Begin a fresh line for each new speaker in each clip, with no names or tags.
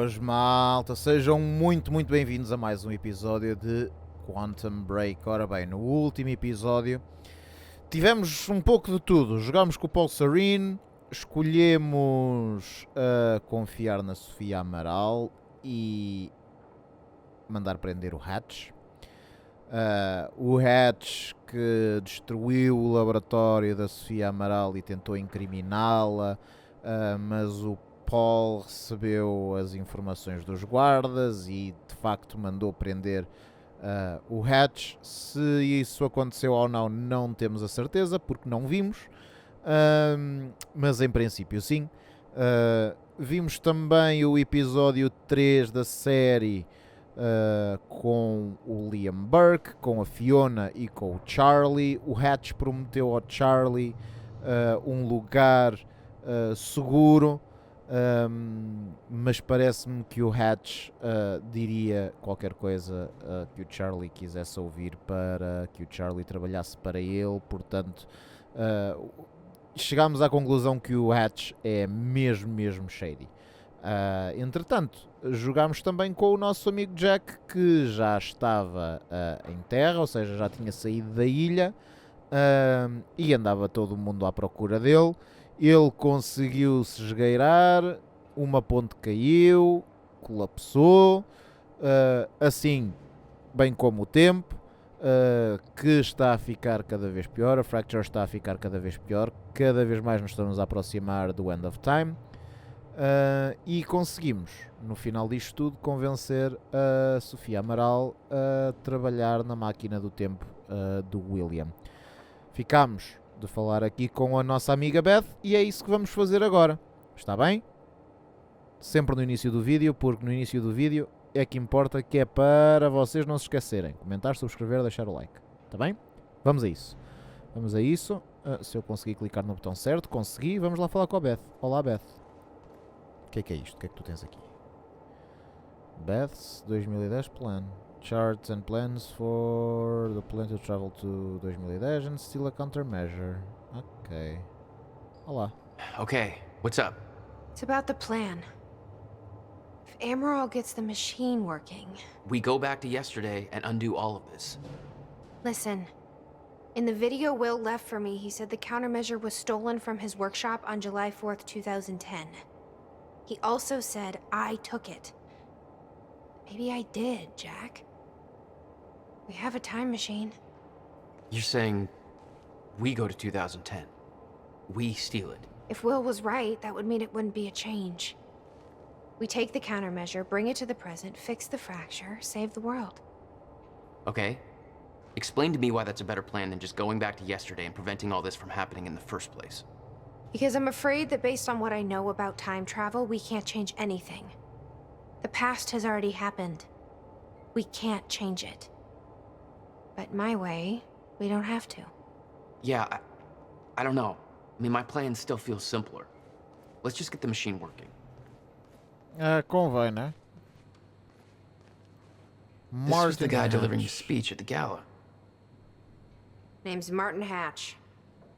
Boas, malta, sejam muito bem-vindos a mais um episódio de Quantum Break. Ora bem, no último episódio tivemos um pouco de tudo. Jogámos com o Paul Serene, escolhemos confiar na Sofia Amaral e mandar prender o Hatch. O Hatch que destruiu o laboratório da Sofia Amaral e tentou incriminá-la, mas o Paul recebeu as informações dos guardas e de facto mandou prender o Hatch. Se isso aconteceu ou não, não temos a certeza porque não vimos, mas em princípio sim. Vimos também o episódio 3 da série com o Liam Burke, com a Fiona e com o Charlie. O Hatch prometeu ao Charlie um lugar seguro, mas parece-me que o Hatch diria qualquer coisa que o Charlie quisesse ouvir para que o Charlie trabalhasse para ele. Portanto, chegámos à conclusão que o Hatch é mesmo shady. Entretanto, jogámos também com o nosso amigo Jack, que já estava em terra, ou seja, já tinha saído da ilha, e andava todo mundo à procura dele. Ele conseguiu se esgueirar, uma ponte caiu, colapsou, assim bem como o tempo, que está a ficar cada vez pior. A Fracture está a ficar cada vez pior, cada vez mais nos estamos a aproximar do End of Time. E conseguimos, no final disto tudo, convencer a Sofia Amaral a trabalhar na máquina do tempo do William. Ficámos de falar aqui com a nossa amiga Beth e é isso que vamos fazer agora. Está bem? Sempre no início do vídeo, porque no início do vídeo é que importa, que é para vocês não se esquecerem. Comentar, subscrever, deixar o like. Está bem? Vamos a isso. Vamos a isso. Se eu conseguir clicar no botão certo, consegui. Vamos lá falar com a Beth. Olá, Beth. O que é isto? O que é que tu tens aqui? Beth's 2010 plan. Charts and plans for the plan to travel to 2010 and still a countermeasure. Ok. Olá.
Okay, what's up?
It's about the plan. If Amaral gets the machine working...
We go back to yesterday and undo all of this.
Listen. In the video Will left for me, he said the countermeasure was stolen from his workshop on July 4th, 2010. He also said I took it. Maybe I did, Jack. We have a time machine.
You're saying we go to 2010. We steal it.
If Will was right, that would mean it wouldn't be a change. We take the countermeasure, bring it to the present, fix the fracture, save the world.
Okay. Explain to me why that's a better plan than just going back to yesterday and preventing all this from happening in the first place.
Because I'm afraid that based on what I know about time travel, we can't change anything. The past has already happened. We can't change it. But my way, we don't have to.
Yeah, I don't know. I mean, my plan still feels simpler. Let's just get the machine working.
Convém, né?
This was the guy
Hatch.
delivering the speech at the gala.
Name's Martin Hatch.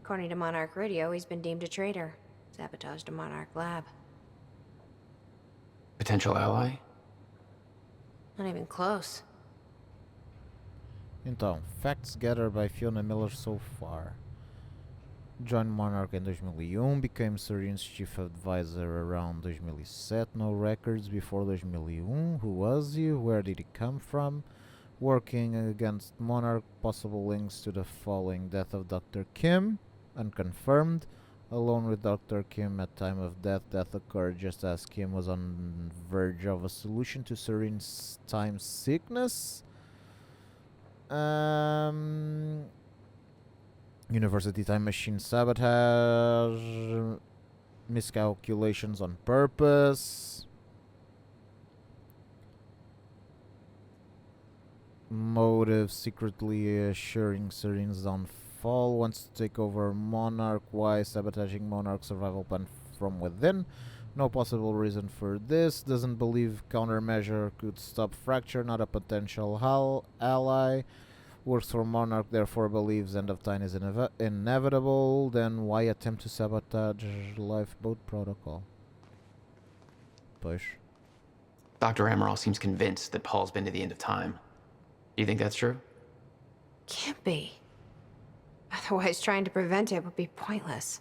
According to Monarch Radio, he's been deemed a traitor. Sabotaged a Monarch lab.
Potential ally?
Not even close.
Então, facts gathered by Fiona Miller so far. Joined Monarch em 2001, became Serene's chief advisor around 2007, no records before 2001, who was he, where did he come from, working against Monarch, possible links to the following: death of Dr. Kim, unconfirmed, alone with Dr. Kim at time of death, death occurred just as Kim was on verge of a solution to Serene's time sickness. University time machine sabotage, miscalculations on purpose, motive secretly assuring Serene's downfall, wants to take over Monarch, why sabotaging Monarch's survival plan from within, no possible reason for this, doesn't believe countermeasure could stop fracture, not a potential ally, works for Monarch, therefore believes end of time is inevitable, then why attempt to sabotage lifeboat protocol? Pois.
Dr. Amaral seems convinced that Paul's been to the end of time. Do you think that's true?
Can't be. Otherwise, trying to prevent it would be pointless.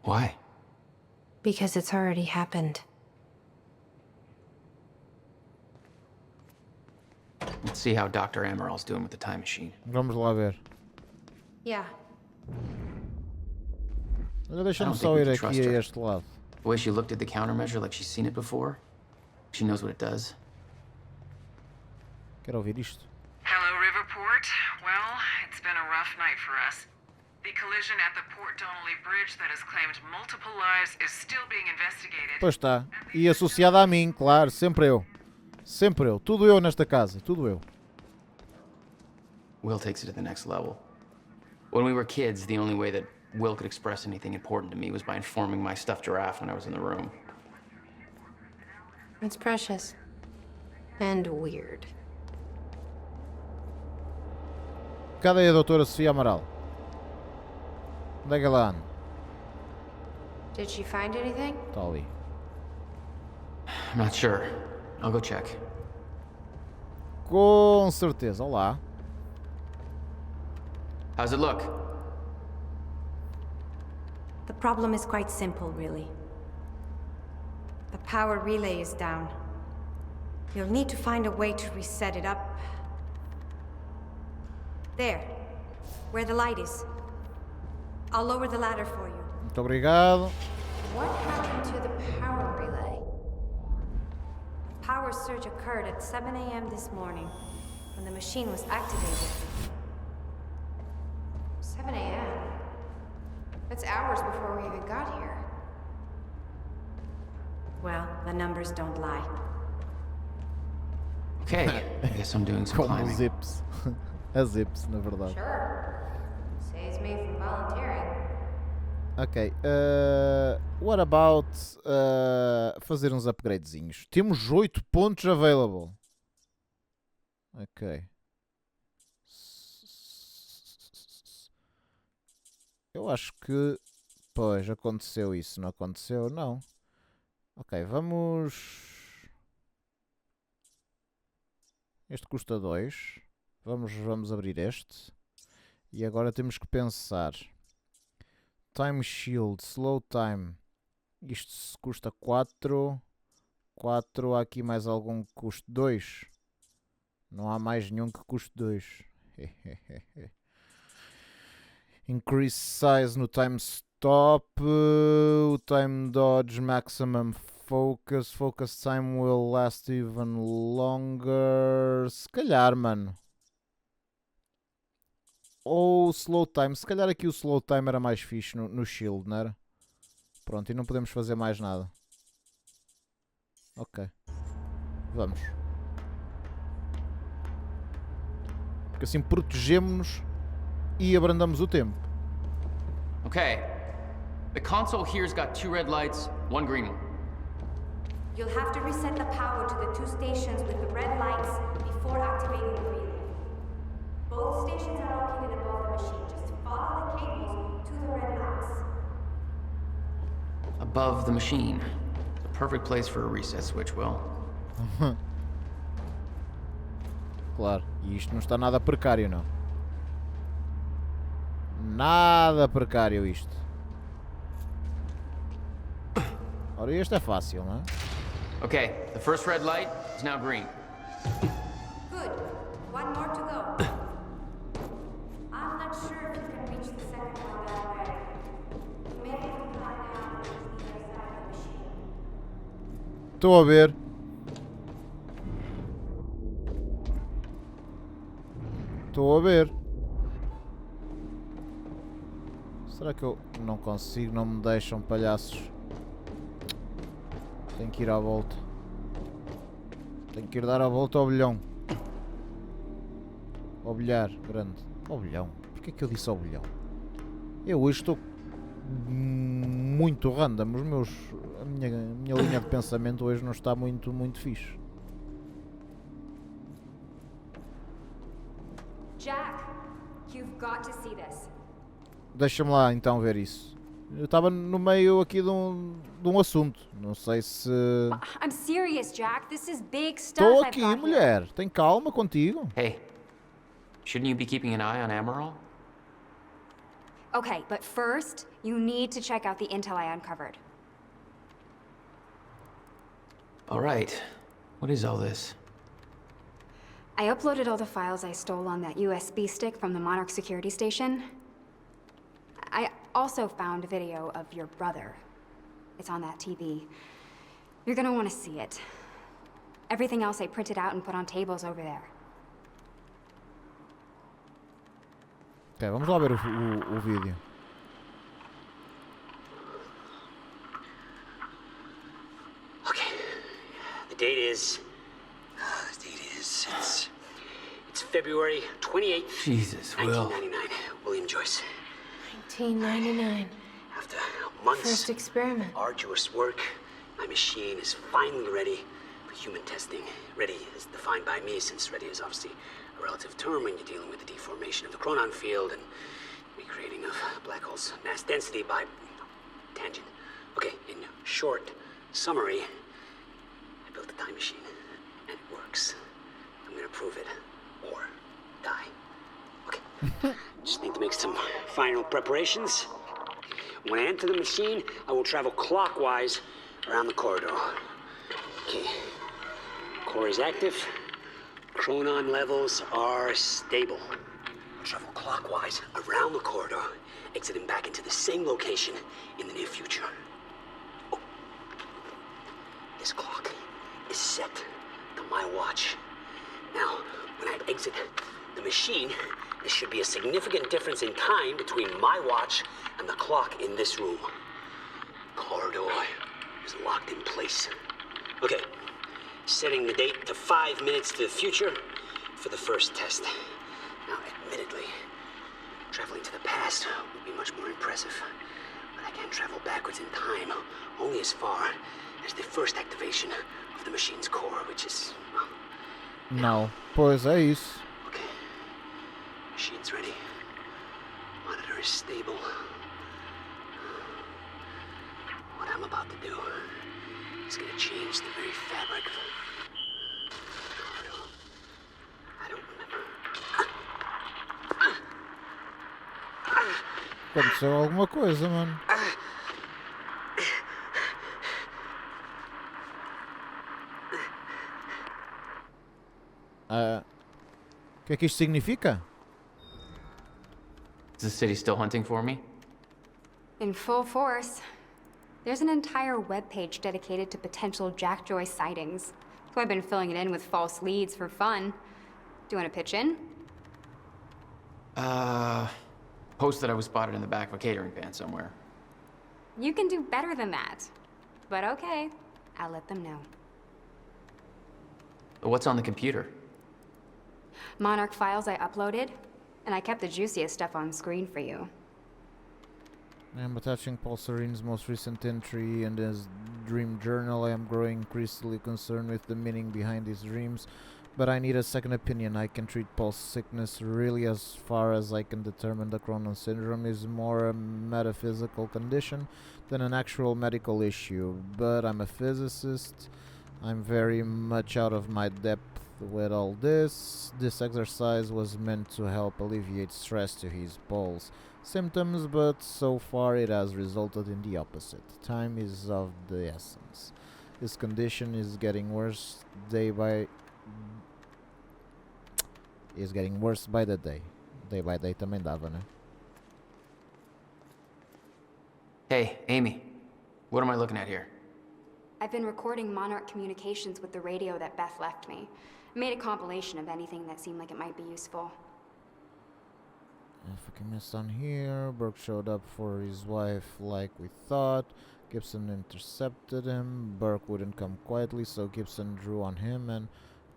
Why?
Because it's already happened.
Let's see how Dr. Amaral's doing with the time machine.
Vamos lá ver.
Yeah.
Olha, deixa-me só ir aqui a este lado.
The way she looked at the countermeasure like she's seen it before. She knows what it does.
Quero ouvir isto.
Hello, Riverport. Well, it's been a rough night for us. The collision at the Port Donnelly Bridge that has claimed multiple lives is still being investigated.
Pois está. E associada a mim, claro, sempre eu. Sempre eu. Tudo eu nesta casa. Tudo eu.
Will takes it to the next level. When we were kids, the only way that Will could express anything important to me was by informing my stuffed giraffe when I was in the room.
It's precious. And weird.
Cadê a doutora Sofia Amaral? Onde é que ela anda?
Did she find anything?
Está ali.
I'm not sure. I'll go check.
Com certeza. Olá.
How's it look?
The problem is quite simple, really. The power relay is down. You'll need to find a way to reset it up. There, where the light is. I'll lower the ladder for you.
Muito obrigado.
What happened to the power relay?
A power surge occurred at 7 a.m. this morning, when the machine was activated.
7 a.m.? That's hours before we even got here.
Well, the numbers don't lie.
Okay, I guess I'm doing some
Como
climbing.
zips. A zips, na verdade.
Sure. Saves me from volunteering.
Ok. What about fazer uns upgradezinhos? Temos 8 pontos available. Ok. Eu acho que... Pois, aconteceu isso. Não aconteceu? Não. Ok, vamos... Este custa 2. Vamos abrir este. E agora temos que pensar. Time Shield, Slow Time. Isto custa 4. 4. Há aqui mais algum que custe 2. Não há mais nenhum que custe 2. Increase Size no Time Stop. O Time Dodge Maximum Focus. Focus Time will last even longer. Se calhar, mano. Ou Slow Time. Se calhar aqui o Slow Time era mais fixe no Shield, não era? Pronto, e não podemos fazer mais nada. Ok. Vamos. Porque assim protegemos-nos e abrandamos o tempo.
Okay. The console here's got 2 red lights, 1 green one.
You'll have to reset the power to the 2 stations with the red lights before activating the relay. Both stations are located above the machine. Just follow the cables to the red lights.
Above the machine. The perfect place for a reset switch, Will.
Claro. E isto não está nada precário, não. Nada precário isto. Ora, este é fácil, não é?
Okay, the first red light is now green.
Good. One more to go. I'm not sure if you can reach the second one that way. You may have to climb down and reach the other side of the machine.
Estou a ver. Estou a ver. Será que eu não consigo? Não me deixam, palhaços. Tenho que ir à volta. Tenho que ir dar a volta ao bilhão. Ao bilhar grande. Ao bilhão. Porquê que eu disse ao bilhão? Eu hoje estou muito random. A minha linha de pensamento hoje não está muito fixe.
Jack, you've got to see this.
Deixa-me lá então ver isso. Eu estava no meio aqui de um assunto. Não sei se...
I'm serious, Jack. This is big stuff
Estou
I've
aqui,
got here.
mulher. Tem calma contigo.
Hey, shouldn't you be keeping an eye on Amaral?
Okay, but first, you need to check out the intel I uncovered.
All right. What is all this?
I uploaded all the files I stole on that USB stick from the Monarch security station. I also found a video of your brother. It's on that TV. You're gonna want to see it. Everything else I printed out and put on tables over there.
Ok, vamos lá ver o vídeo.
Okay. The date is... It's February 28th,
Jesus, Will.
1999. William Joyce.
1999.
After months
First experiment.
arduous work, my machine is finally ready for human testing. Ready is defined by me, since ready is obviously a relative term when you're dealing with the deformation of the chronon field and recreating of black holes' mass density by tangent. Okay, in short summary, I built a time machine, and it works. I'm gonna prove it, or die. Okay, just need to make some final preparations. When I enter the machine, I will travel clockwise around the corridor. Okay, core is active. Chronon levels are stable. I'll travel clockwise around the corridor, exiting back into the same location in the near future. Oh. This clock is set to my watch. Now, when I exit the machine, there should be a significant difference in time between my watch and the clock in this room. Corridor is locked in place. Okay, setting the date to 5 minutes to the future for the first test. Now, admittedly, traveling to the past would be much more impressive, but I can't travel backwards in time, only as far as the first activation of the machine's core, which is, well...
Não, pois é isso.
Okay, machine's ready. Monitor is stable. What I'm about to do is gonna change the very fabric of... I don't remember.
Aconteceu alguma coisa, mano. O que é que isto significa?
Is the city still hunting for me?
In full force. There's an entire webpage dedicated to potential Jack Joyce sightings. So I've been filling it in with false leads for fun. Do you want to pitch in?
Post that I was spotted in the back of a catering van somewhere.
You can do better than that. But okay, I'll let them know.
What's on the computer?
Monarch files I uploaded, and I kept the juiciest stuff on screen for you.
I am attaching Paul Serene's most recent entry in his dream journal. I am growing increasingly concerned with the meaning behind his dreams, but I need a second opinion. I can treat Paul's sickness really as far as I can determine the Cronon syndrome is more a metaphysical condition than an actual medical issue, but I'm a physicist. I'm very much out of my depth with all this. This exercise was meant to help alleviate stress to his Paul's symptoms, but so far it has resulted in the opposite. Time is of the essence. His condition is getting worse by the day. Day by day também dava, né?
Hey, Amy. What am I looking at here?
I've been recording Monarch communications with the radio that Beth left me. I made a compilation of anything that seemed like it might be useful.
Fucking mess down here. Burke showed up for his wife like we thought. Gibson intercepted him. Burke wouldn't come quietly, so Gibson drew on him, and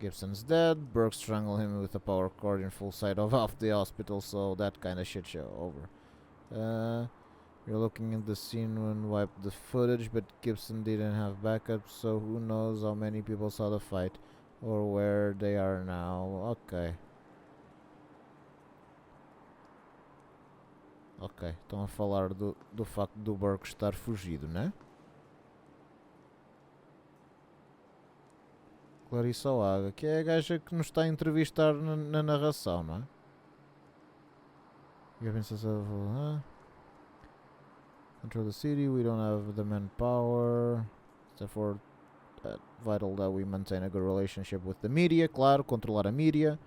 Gibson's dead. Burke strangled him with a power cord in full sight of the hospital, so that kind of shit show over. You're looking at the scene when wiped the footage, but Gibson didn't have backup, so who knows how many people saw the fight or where they are now. Okay. Ok, estão a falar do facto do Burke estar fugido, né? Clarissa Oaga, que é a gaja que nos está a entrevistar na narração, não é? Control the city, we don't have the manpower. Therefore, vital that we maintain a good relationship with the media. Claro, controlar a mídia.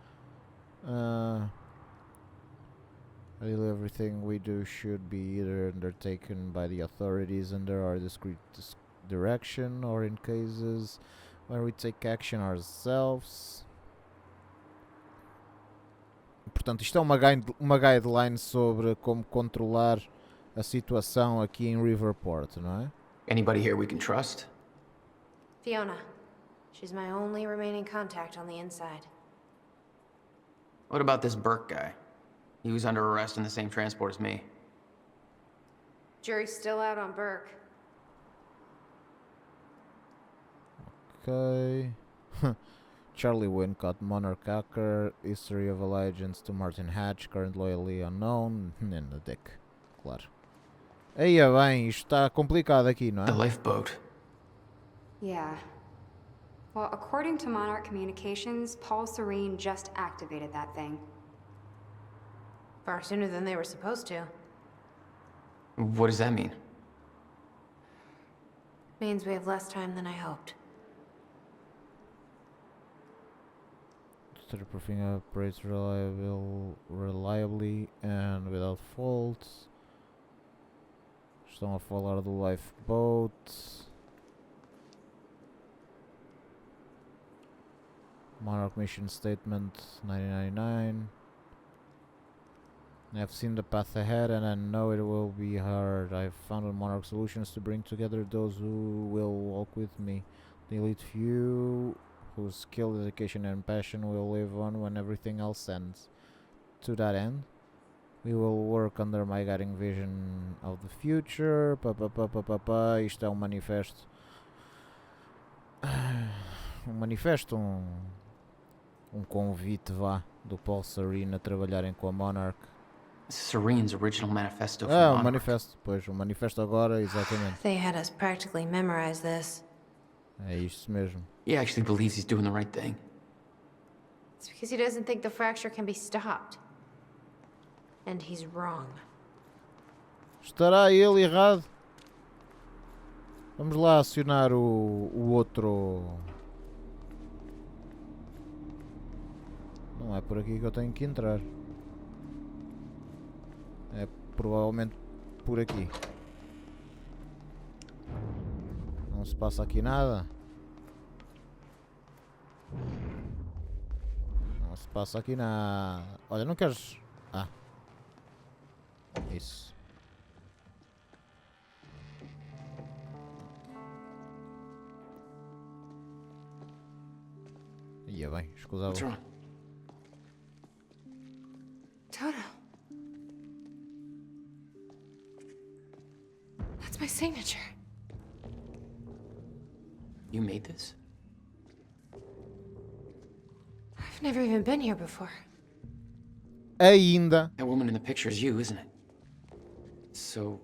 Really everything we do should be either undertaken by the authorities under our discreet direction, or in cases where we take action ourselves. Portanto, isto é uma guideline sobre como controlar a situação aqui em Riverport, não é?
Anybody here we can trust?
Fiona. She's my only remaining contact on the inside.
What about this Burke guy? He was under arrest in the same transport as me.
Jury's still out on Burke.
Okay. Charlie Wincott, Monarch hacker, history of allegiance to Martin Hatch, current loyally unknown, and a dick. Claro. Aí é bem, isto está complicado aqui, não é?
The lifeboat.
Yeah. Well, according to Monarch Communications, Paul Serene just activated that thing.
Far sooner than they were supposed to.
What does that mean?
Means we have less time than I hoped.
Proofing operates reliably and without faults. Estão a falar do lifeboat. Monarch mission statement 1999. I've seen the path ahead and I know it will be hard. I've found Monarch solutions to bring together those who will walk with me. The elite few whose skill, dedication and passion will live on when everything else ends. To that end, we will work under my guiding vision of the future. Isto é um manifesto. Um convite, vá, do Paul Serene a trabalharem com a Monarch.
Serene's original manifesto for
O
Monarch.
manifesto, pois, o manifesto agora, exatamente.
They had us practically memorize this.
É isso mesmo.
He actually believes he's doing the right thing.
It's because he doesn't think the fracture can be stopped. And he's wrong.
Estará ele errado? Vamos lá acionar o outro. Não é por aqui que eu tenho que entrar. É provavelmente por aqui. Não se passa aqui nada. Não se passa aqui nada. Olha, não queres... Ah. Isso. Ia bem, escusava.
What's wrong?
Toto. That's my signature.
You made this?
I've never even been here before.
Ainda.
That woman in the picture is you, isn't it? So,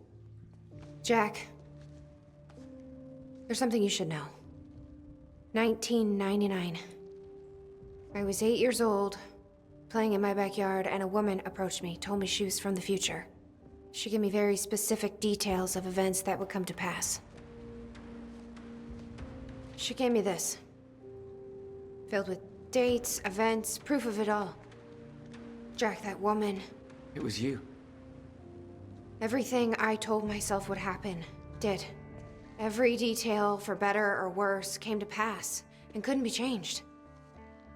Jack, there's something you should know. 1999. I was 8 years old, playing in my backyard, and a woman approached me, told me she was from the future. She gave me very specific details of events that would come to pass. She gave me this, filled with dates, events, proof of it all. Jack, that woman,
it was you.
everything I told myself would happen, did. Every detail, for better or worse, came to pass and couldn't be changed.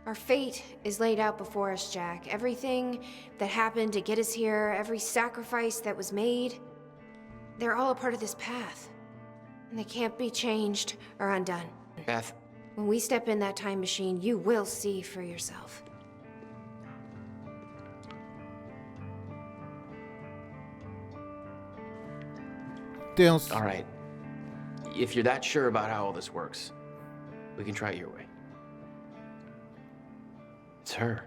Our fate is laid out before us, Jack. Everything that happened to get us here, every sacrifice that was made, they're all a part of this path. And they can't be changed or undone.
Beth,
When we step in that time machine, you will see for yourself.
Tenso.
all right. If you're that sure about how all this works, we can try it your way. It's her.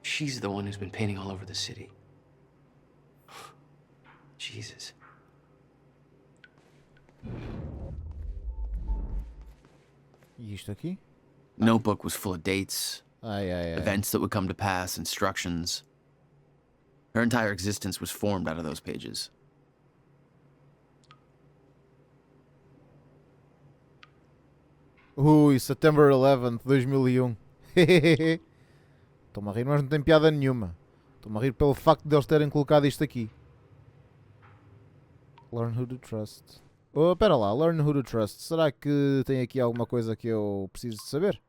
She's the one who's been painting all over the city. Jesus.
E isto aqui?
Notebook was full of dates,
Ai, ai, ai.
events that would come to pass, instructions. Her entire existence was formed out of those pages.
Ui, September 11th, 2001. Estou-me a rir, mas não tem piada nenhuma. Estou-me a rir pelo facto de eles terem colocado isto aqui. Learn who to trust. Oh, espera lá, learn who to trust. Será que tem aqui alguma coisa que eu preciso de saber?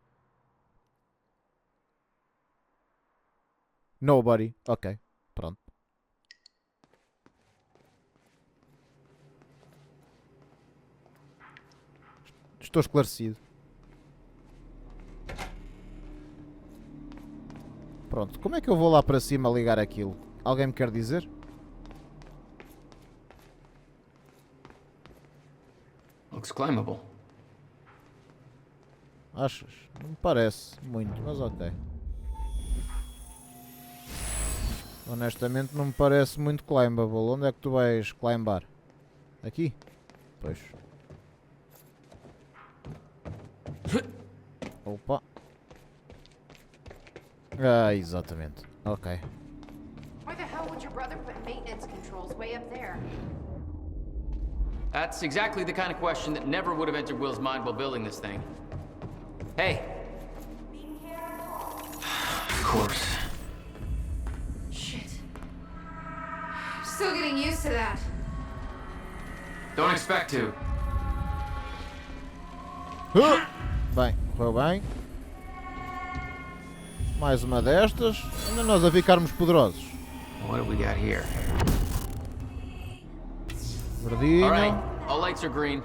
Nobody. Ok, pronto. Estou esclarecido. Pronto, como é que eu vou lá para cima ligar aquilo? Alguém me quer dizer?
Looks climbable.
Achas? Não me parece muito, mas ok. Honestamente não me parece muito climbable. Onde é que tu vais climbar? Aqui? Pois. Opa. Ah, exatamente. Ok.
Why the hell would your brother put maintenance controls way up there?
That's exactly the kind of question that never would have entered Will's mind while building this thing. Hey. Of course.
Shit. Still getting used to that.
Don't expect to.
Bem, correu bem. Mais uma destas. Ainda nós a ficarmos poderosos.
What do we got here?
Verdinho.
All right, all lights are green.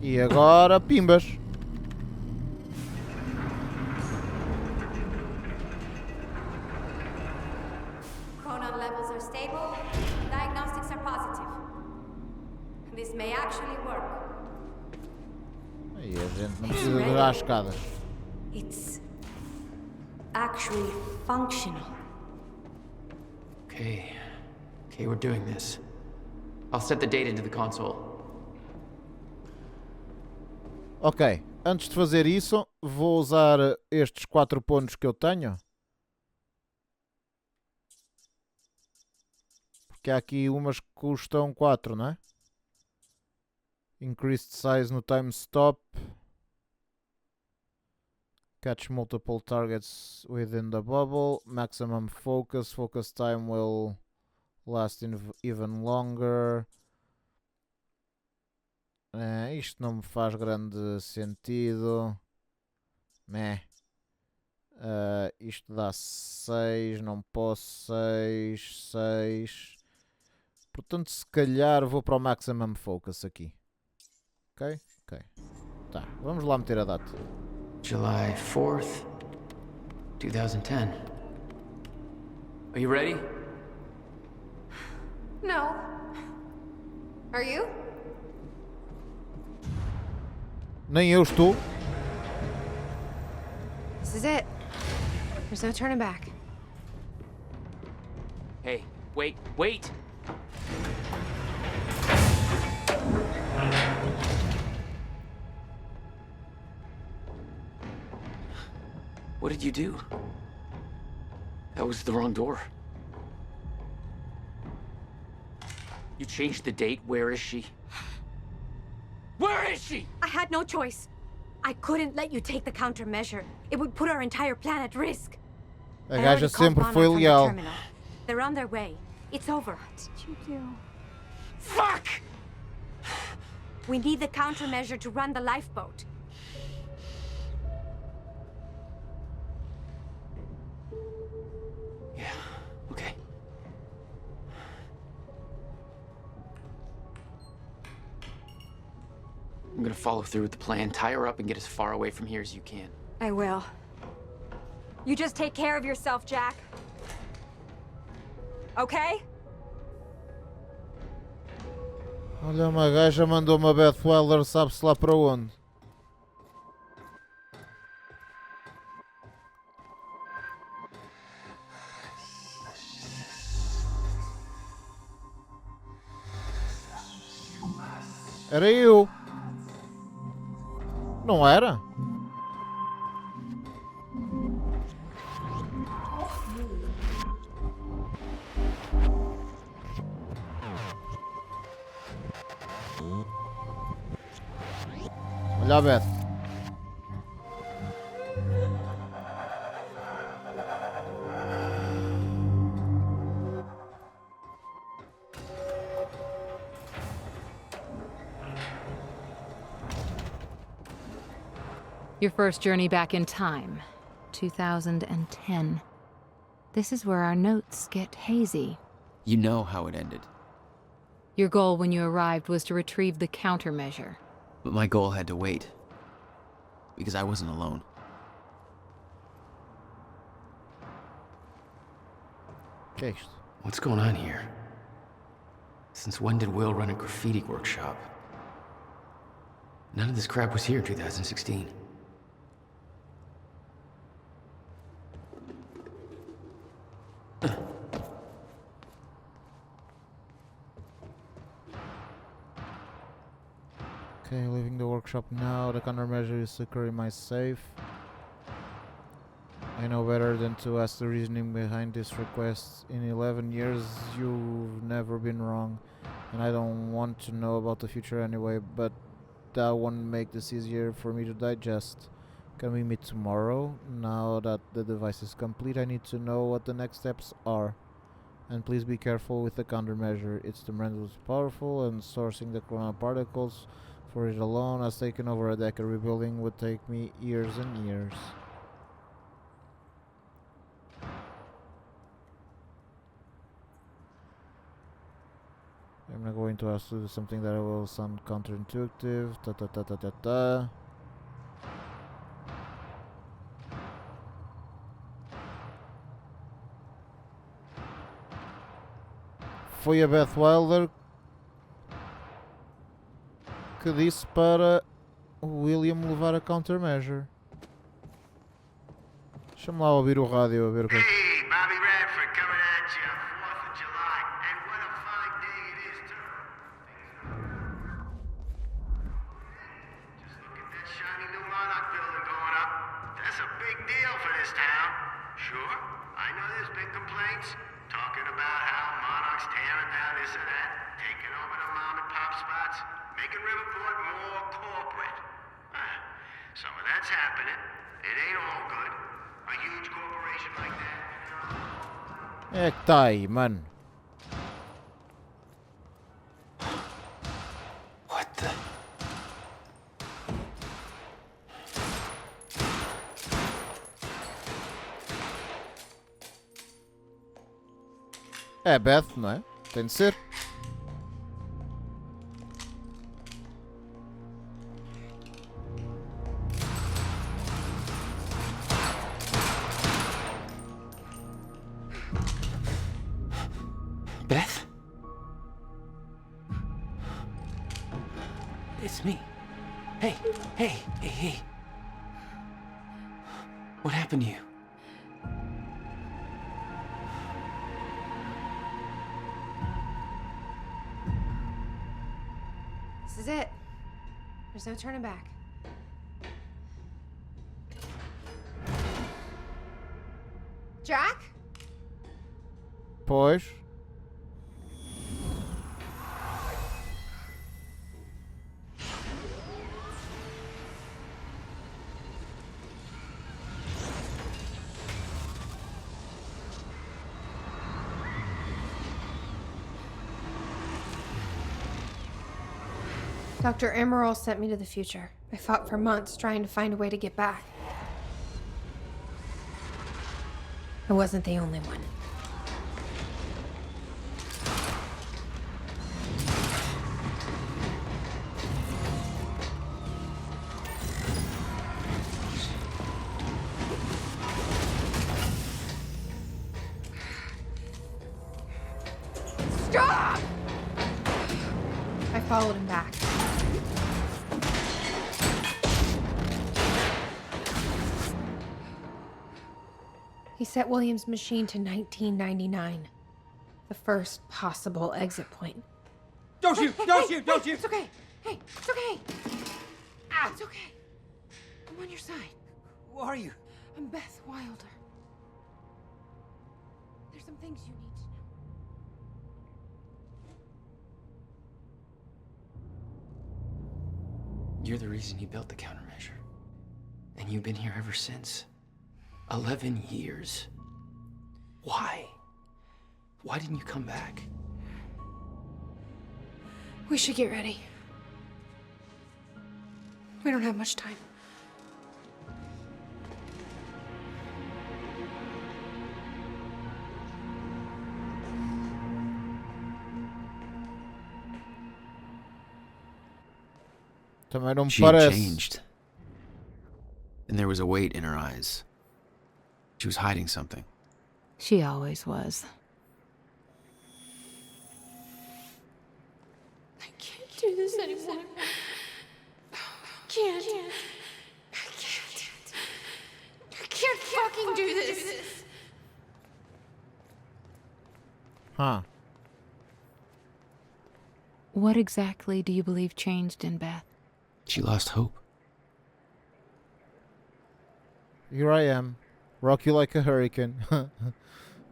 E agora, pimbas.
Chronon levels are stable. Diagnostics are positive. This may actually work.
Aí a gente não precisa de dar as escadas.
It's actually functional.
Okay, we're doing this. I'll set the data to the console.
Ok, antes de fazer isso, vou usar estes 4 pontos que eu tenho. Porque há aqui umas que custam 4, não é? Increased size no time stop. Catch multiple targets within the bubble. Maximum focus. Focus time will last even longer. Isto não me faz grande sentido. Meh. Isto dá 6. Não posso. 6. 6. Portanto, se calhar vou para o Maximum Focus aqui. Ok? Ok. Tá, vamos lá meter a data.
July 4th, 2010. Are you ready?
No. Are you?
Nem eu estou.
This is it. There's no turning back.
Hey, wait! What did you do? That was the wrong door. You changed the date. Where is she? Where is she?
I had no choice. I couldn't let you take the countermeasure. It would put our entire planet at risk.
A gaja sempre foi leal.
They're on their way. It's over. What did you do?
Fuck!
We need the countermeasure to run the lifeboat.
Yeah, okay. I'm gonna follow through with the plan. Tie her up and get as far away from here as you can.
I will. You just take care of yourself, Jack. Okay?
Olha, uma gaja mandou uma Beth Weller, sabe-se lá para onde. Era eu. Não era? Olha a Beth.
Your first journey back in time, 2010. This is where our notes get hazy.
You know how it ended.
Your goal when you arrived was to retrieve the countermeasure.
But my goal had to wait. Because I wasn't alone.
Que é isto?
What's going on here? Since when did Will run a graffiti workshop? None of this crap was here in 2016.
Okay, leaving the workshop now. The countermeasure is secure in my safe. I know better than to ask the reasoning behind this request. In 11 years, you've never been wrong. And I don't want to know about the future anyway, but that won't make this easier for me to digest. Can we meet tomorrow? Now that the device is complete, I need to know what the next steps are. And please be careful with the countermeasure. It's tremendously powerful, and sourcing the corona particles for it alone has taken over a decade. Rebuilding would take me years and years. I'm not going to ask to do something that will sound counterintuitive. Ta ta ta ta ta ta. Foi a Beth Wilder que disse para o William levar a countermeasure. Deixa-me lá ouvir o rádio a ver o que é que...
Hey, Bobby Radford coming at you, 4th of July, and what a fine day it is, too. Just look at that shiny new Monarch building going up. That's a big deal for this town. Sure, I know there's been complaints, talking about how Monarch's tearing down this or that, taking over the mom and pop spots, making Riverport more corporate. Some of that's happening. It ain't all good. A huge corporation like that, you know.
É que tá aí, mano.
What the?
É Beth, não é? Tem de ser.
Beth? It's me. Hey, hey, hey, hey. What happened to you?
This is it. There's no turning back. Jack?
Pois.
Dr. Emerald sent me to the future. I fought for months trying to find a way to get back. I wasn't the only one. Stop! I followed him back. He set William's machine to 1999. The first possible exit point.
Don't shoot! Don't shoot! Don't shoot!
It's okay. Hey, it's okay. Ah, it's okay. I'm on your side.
Who are you?
I'm Beth Wilder. There's some things you need to know.
You're the reason he built the countermeasure. And you've been here ever since. 11 years. Why? Why didn't you come back?
We should get ready. We don't have much time.
Também não me
She had
parece.
changed. And there was a weight in her eyes. She was hiding something.
She always was.
I can't do this anymore. I can't. I can't fucking do this.
Huh.
What exactly do you believe changed in Beth?
She lost hope.
Here I am, rock you like a hurricane.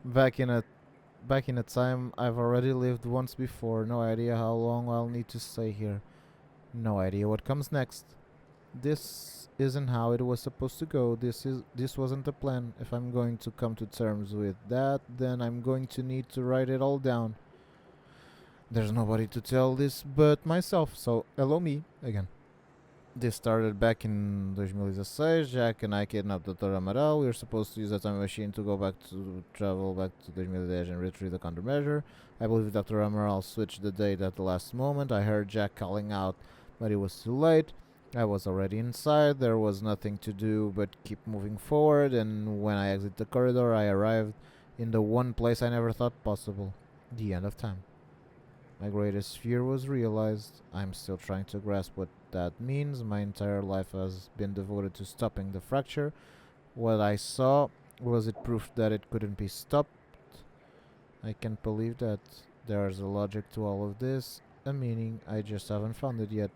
back in a time I've already lived once before. No idea how long I'll need to stay here. No idea what comes next. This isn't how it was supposed to go. This wasn't the plan. If I'm going to come to terms with that, then I'm going to need to write it all down. There's nobody to tell this but myself, so hello me again. This started back in 2016. Jack and I kidnapped Dr. Amaral. We were supposed to use a time machine to travel back to 2010 and retrieve the countermeasure. I believe Dr. Amaral switched the date at the last moment. I heard Jack calling out, but it was too late. I was already inside. There was nothing to do but keep moving forward, and when I exit the corridor, I arrived in the one place I never thought possible, the end of time. My greatest fear was realized. I'm still trying to grasp what that means. My entire life has been devoted to stopping the fracture. What I saw, was it proof that it couldn't be stopped? I can't believe that. There's a logic to all of this, a meaning. I just haven't found it yet.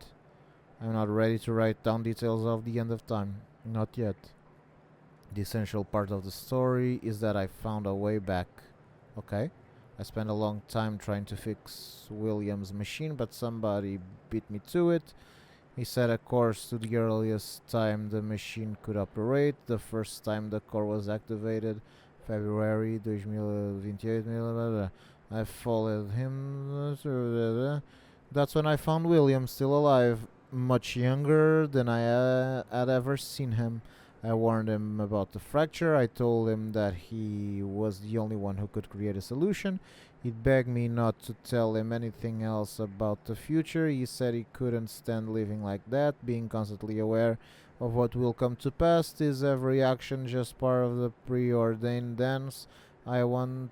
I'm not ready to write down details of the end of time. Not yet. The essential part of the story is that I found a way back. Okay? I spent a long time trying to fix William's machine, but somebody beat me to it. He set a course to the earliest time the machine could operate. The first time the core was activated, February 2028. I followed him. That's when I found William still alive, much younger than I had ever seen him. I warned him about the fracture. I told him that he was the only one who could create a solution. He begged me not to tell him anything else about the future. He said he couldn't stand living like that, being constantly aware of what will come to pass. Is every action just part of the preordained dance? I wanted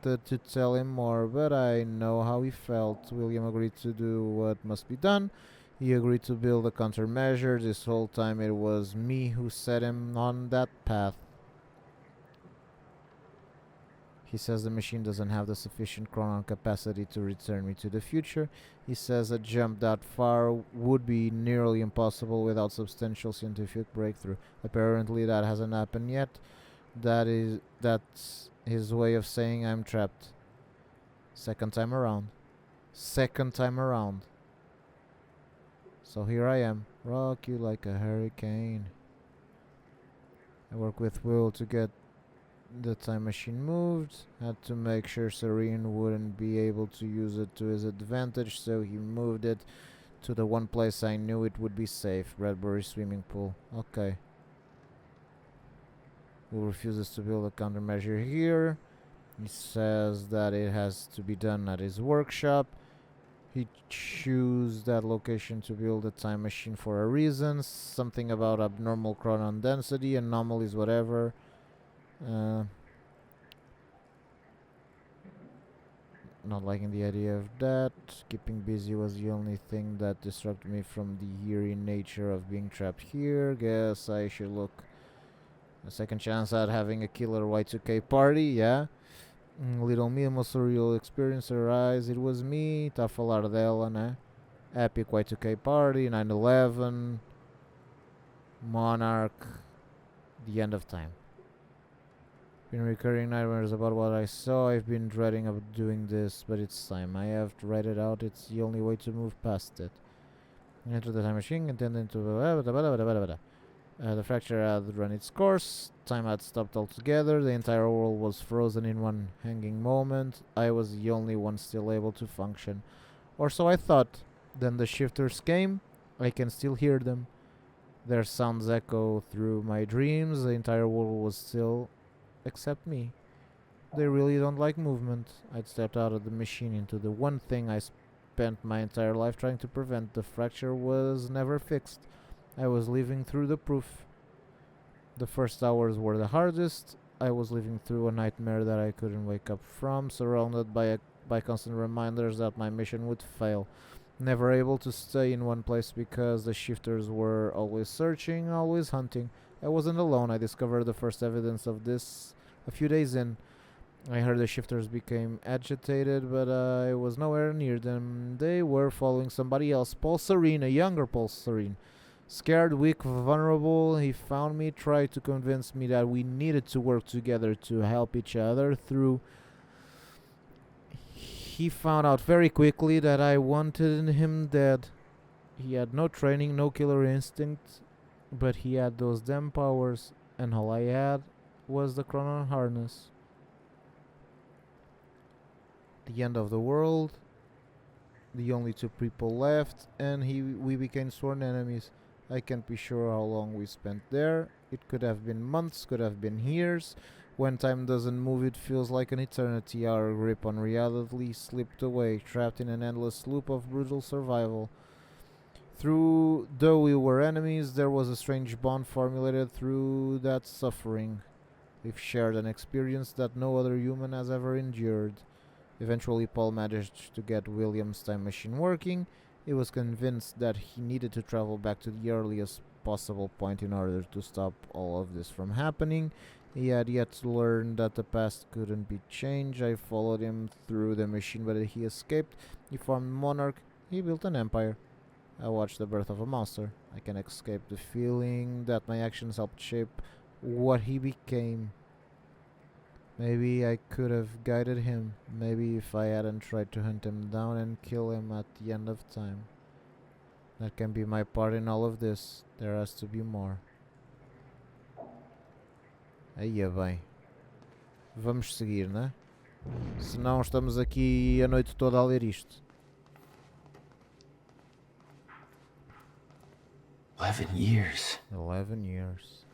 to tell him more, but I know how he felt. William agreed to do what must be done. He agreed to build a countermeasure. This whole time it was me who set him on that path. He says the machine doesn't have the sufficient chronon capacity to return me to the future. He says a jump that far would be nearly impossible without substantial scientific breakthrough. Apparently that hasn't happened yet. That's his way of saying I'm trapped. Second time around. So here I am, rock you like a hurricane. I work with Will to get the time machine moved. Had to make sure Serene wouldn't be able to use it to his advantage, so he moved it to the one place I knew it would be safe, Bradbury swimming pool. Okay. Will refuses to build a countermeasure here. He says that it has to be done at his workshop. He chose that location to build a time machine for a reason. Something about abnormal chronon density, anomalies, whatever. Not liking the idea of that. Keeping busy was the only thing that distracted me from the eerie nature of being trapped here. Guess I should look a second chance at having a killer Y2K party, yeah? Little me, uma surreal experience arise. It was me. Tá a falar dela, né? Epic Y2K Party, 9/11, Monarch, The End of Time. Been recurring nightmares about what I saw. I've been dreading of doing this, but it's time. I have to write it out. It's the only way to move past it. Enter the time machine, intending to... the fracture had run its course. Time had stopped altogether. The entire world was frozen in one hanging moment. I was the only one still able to function. Or so I thought. Then the shifters came. I can still hear them. Their sounds echo through my dreams. The entire world was still, except me. They really don't like movement. I'd stepped out of the machine into the one thing I spent my entire life trying to prevent. The fracture was never fixed. I was living through the proof. The first hours were the hardest. I was living through a nightmare that I couldn't wake up from, surrounded by constant reminders that my mission would fail. Never able to stay in one place because the shifters were always searching, always hunting. I wasn't alone. I discovered the first evidence of this a few days in. I heard the shifters became agitated, but I was nowhere near them. They were following somebody else, Paul Serene, a younger Paul Serene. Scared, weak, vulnerable, he found me, tried to convince me that we needed to work together to help each other through. He found out very quickly that I wanted him dead. He had no training, no killer instinct, but he had those damn powers, and all I had was the chronon harness. The end of the world, the only two people left, and we became sworn enemies. I can't be sure how long we spent there. It could have been months, could have been years. When time doesn't move, it feels like an eternity. Our grip on reality slipped away, trapped in an endless loop of brutal survival. Though we were enemies, there was a strange bond formulated through that suffering. We've shared an experience that no other human has ever endured. Eventually, Paul managed to get William's time machine working. He was convinced that he needed to travel back to the earliest possible point in order to stop all of this from happening. He had yet to learn that the past couldn't be changed. I followed him through the machine, but he escaped. He formed Monarch. He built an empire. I watched the birth of a monster. I can escape the feeling that my actions helped shape what he became. Maybe I could have guided him. Maybe if I hadn't tried to hunt him down and kill him at the end of time. That can be my part in all of this. There has to be more. Aí é bem. Vamos seguir, né? Senão estamos aqui a noite toda a ler isto.
11 years.
11 years.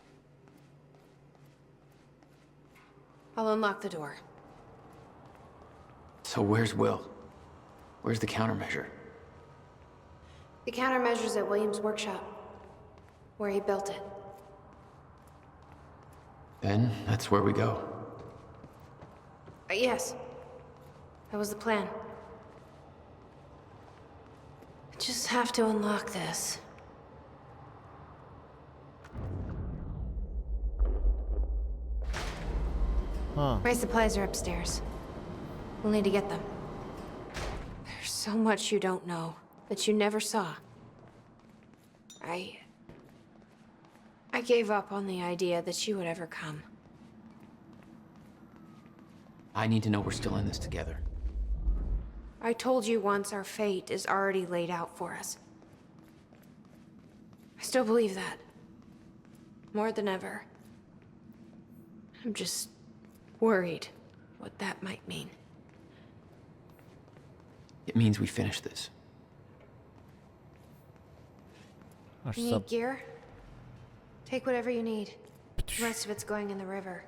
I'll unlock the door.
So where's Will? Where's the countermeasure?
The countermeasure's at William's workshop, where he built it.
Then that's where we go.
Yes. That was the plan. I just have to unlock this.
Huh.
My supplies are upstairs. We'll need to get them. There's so much you don't know, that you never saw. I gave up on the idea that she would ever come.
I need to know we're still in this together.
I told you once our fate is already laid out for us. I still believe that. More than ever. I'm just worried what that might mean.
It means we finish this.
You need gear? Take whatever you need. The rest of it's going in the river.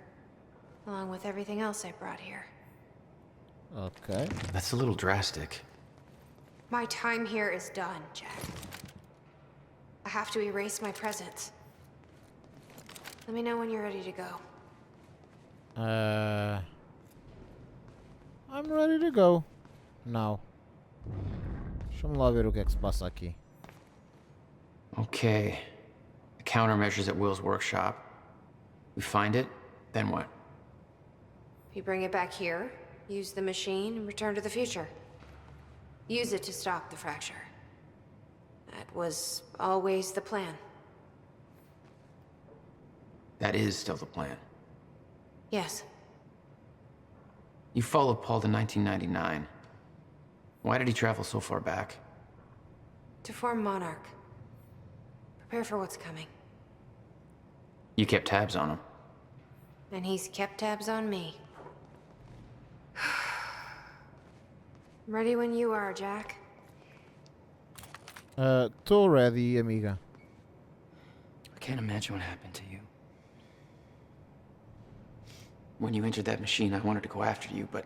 Along with everything else I brought here.
Okay.
That's a little drastic.
My time here is done, Jack. I have to erase my presence. Let me know when you're ready to go.
I'm ready to go. Now. Deixa-me lá ver o que é que se passa aqui.
Okay. The countermeasure's at Will's workshop. We find it, then what?
You bring it back here, use the machine, and return to the future. Use it to stop the fracture. That was always the plan.
That is still the plan.
Yes.
You followed Paul to 1999. Why did he travel so far back?
To form Monarch. Prepare for what's coming.
You kept tabs on him.
And he's kept tabs on me. I'm ready when you are, Jack.
Tô ready, amiga.
I can't imagine what happened to you. When you entered that machine, I wanted to go after you, but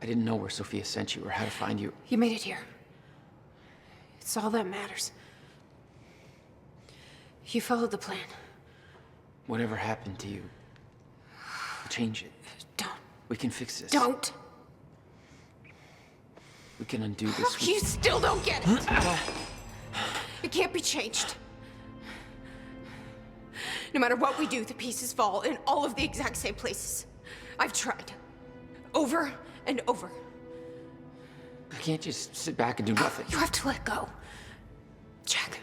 I didn't know where Sophia sent you or how to find you.
You made it here. It's all that matters. You followed the plan.
Whatever happened to you, we'll change it.
Don't.
We can fix this.
Don't.
We can undo this.
You still don't get it. It can't be changed. No matter what we do, the pieces fall in all of the exact same places. I've tried. Over and over.
I can't just sit back and do nothing.
You have to let go. Jack.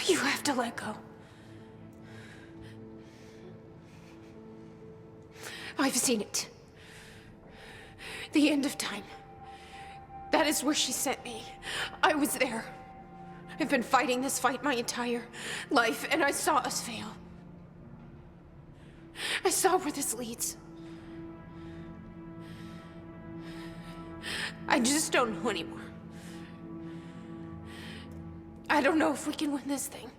You have to let go. I've seen it. The end of time. That is where she sent me. I was there. I've been fighting this fight my entire life, and I saw us fail. I saw where this leads. I just don't know anymore. I don't know if we can win this thing.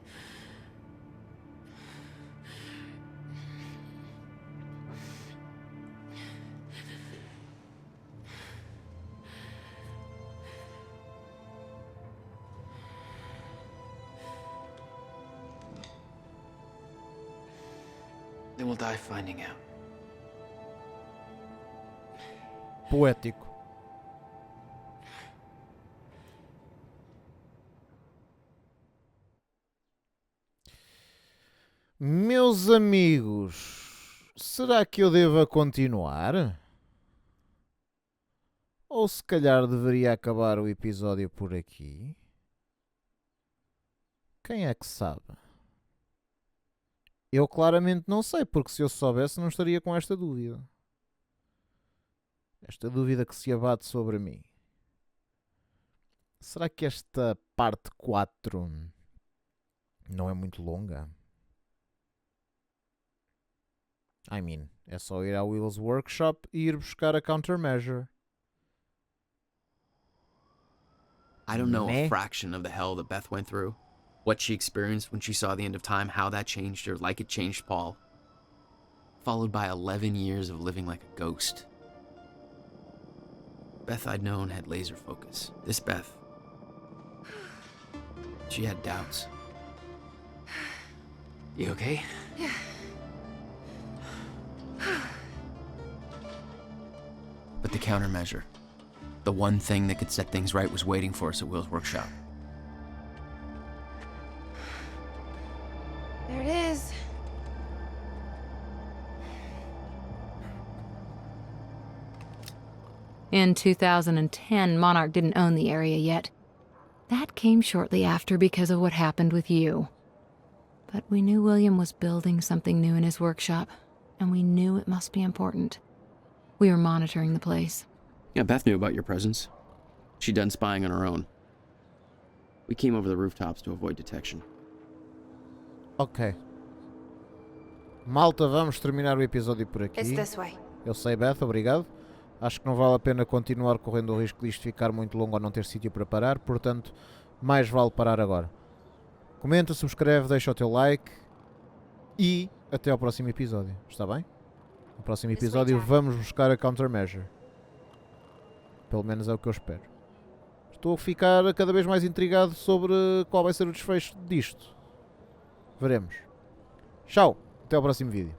Then we'll die finding out.
Poético. Meus amigos, será que eu devo continuar? Ou se calhar deveria acabar o episódio por aqui? Quem é que sabe? Eu claramente não sei, porque se eu soubesse não estaria com esta dúvida. Esta dúvida que se abate sobre mim. Será que esta parte 4 não é muito longa? I mean, é só ir ao Will's Workshop e ir buscar a countermeasure.
I don't know
Meh.
a fraction of the hell that Beth went through. What she experienced when she saw the end of time, how that changed her like it changed Paul. Followed by 11 years of living like a ghost. Beth I'd known had laser focus. This Beth, she had doubts.
You okay?
Yeah.
But the countermeasure, the one thing that could set things right, was waiting for us at Will's workshop.
There it is.
In 2010, Monarch didn't own the area yet. That came shortly after because of what happened with you. But we knew William was building something new in his workshop, and we knew it must be important. We were monitoring the place.
Yeah, Beth knew about your presence. She'd done spying on her own. We came over the rooftops to avoid detection.
Ok. Malta, vamos terminar o episódio por aqui.
It's this way.
Eu sei, Beth, obrigado. Acho que não vale a pena continuar correndo o risco de isto ficar muito longo ou não ter sítio para parar, portanto, mais vale parar agora. Comenta, subscreve, deixa o teu like e até ao próximo episódio. Está bem? No próximo episódio vamos buscar a countermeasure. Pelo menos é o que eu espero. Estou a ficar cada vez mais intrigado sobre qual vai ser o desfecho disto. Veremos. Tchau, até ao próximo vídeo.